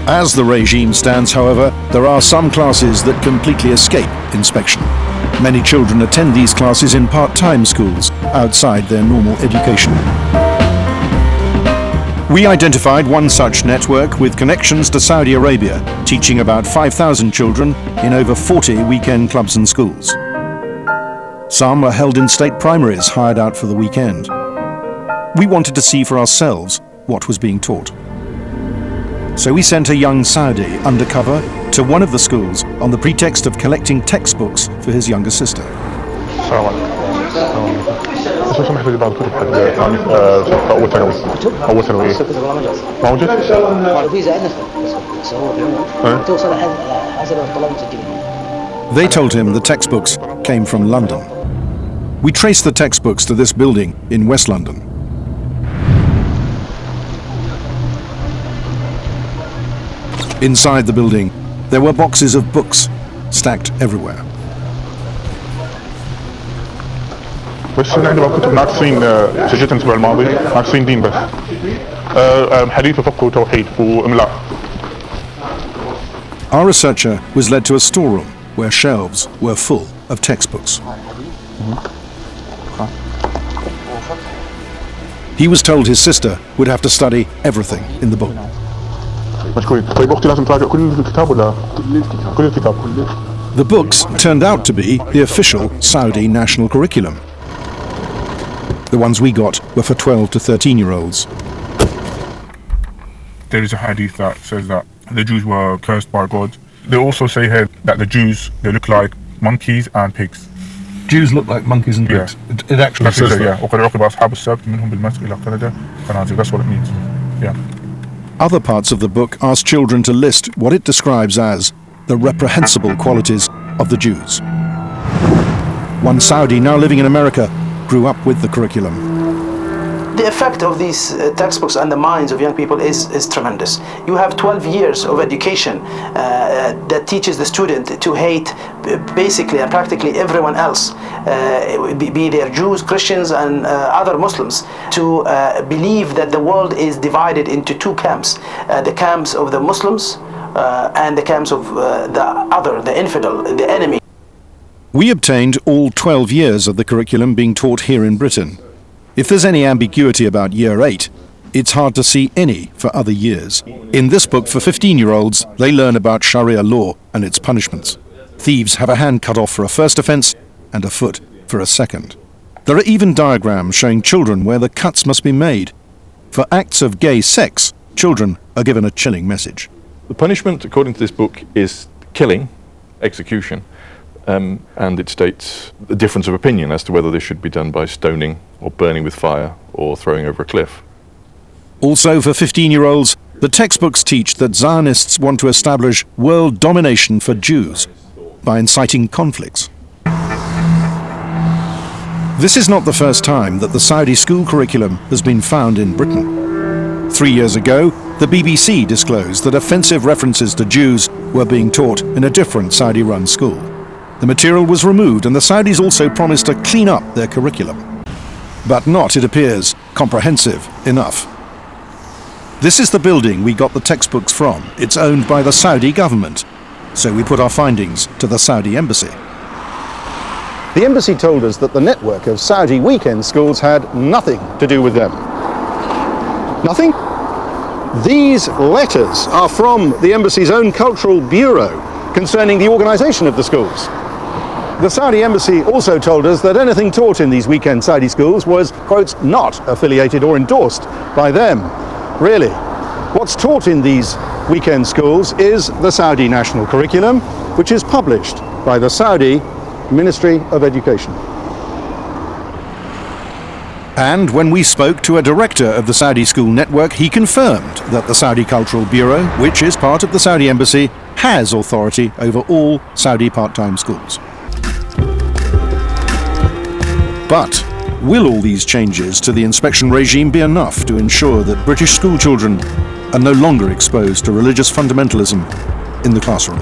As the regime stands, however, there are some classes that completely escape inspection. Many children attend these classes in part-time schools outside their normal education. We identified one such network with connections to Saudi Arabia, teaching about 5,000 children in over 40 weekend clubs and schools. Some are held in state primaries hired out for the weekend. We wanted to see for ourselves what was being taught. So we sent a young Saudi undercover to one of the schools on the pretext of collecting textbooks for his younger sister. لو سمحت لي بعض الكتب حق ثاني اول ثانوي اول ثانوي ما موجود؟ في زائد بس هو بالعموم توصل حسب الطلاب المسجلين. They told him the textbooks came from London. We traced the textbooks to this building in West London. Inside the building, there were boxes of books stacked everywhere. بس عندنا كتب ناقصين سجلتها الاسبوع الماضي ناقصين دين بس حديث وفقه وتوحيد واملاء. Our researcher was led to a storeroom where shelves were full of textbooks. He was told his sister would have to study everything in the book. طيب اختي لازم تراجع كل الكتاب ولا كل الكتاب؟ The books turned out to be the official Saudi national curriculum. The ones we got were for 12 to 13-year-olds. There is a hadith that says that the Jews were cursed by God. They also say here that the Jews, they look like monkeys and pigs. Jews look like monkeys and pigs? Yeah. It actually says that? Yeah. That's what it means. Yeah. Other parts of the book ask children to list what it describes as the reprehensible qualities of the Jews. One Saudi now living in America grew up with the curriculum. The effect of these textbooks on the minds of young people is tremendous. You have 12 years of education that teaches the student to hate basically and practically everyone else, be they Jews, Christians and other Muslims, to believe that the world is divided into two camps, the camps of the Muslims and the camps of the infidel, the enemy. We obtained all 12 years of the curriculum being taught here in Britain. If there's any ambiguity about Year 8, it's hard to see any for other years. In this book for 15-year-olds, they learn about Sharia law and its punishments. Thieves have a hand cut off for a first offence and a foot for a second. There are even diagrams showing children where the cuts must be made. For acts of gay sex, children are given a chilling message. The punishment, according to this book, is killing, execution. And it states the difference of opinion as to whether this should be done by stoning or burning with fire or throwing over a cliff. Also for 15-year-olds, the textbooks teach that Zionists want to establish world domination for Jews by inciting conflicts. This is not the first time that the Saudi school curriculum has been found in Britain. 3 years ago, the BBC disclosed that offensive references to Jews were being taught in a different Saudi-run school. The material was removed and the Saudis also promised to clean up their curriculum. But not, it appears, comprehensive enough. This is the building we got the textbooks from. It's owned by the Saudi government. So we put our findings to the Saudi embassy. The embassy told us that the network of Saudi weekend schools had nothing to do with them. Nothing? These letters are from the embassy's own cultural bureau concerning the organisation of the schools. The Saudi embassy also told us that anything taught in these weekend Saudi schools was, quote, not affiliated or endorsed by them. Really, what's taught in these weekend schools is the Saudi national curriculum, which is published by the Saudi Ministry of Education. And when we spoke to a director of the Saudi school network, he confirmed that the Saudi Cultural Bureau, which is part of the Saudi embassy, has authority over all Saudi part-time schools. But will all these changes to the inspection regime be enough to ensure that British school children are no longer exposed to religious fundamentalism in the classroom?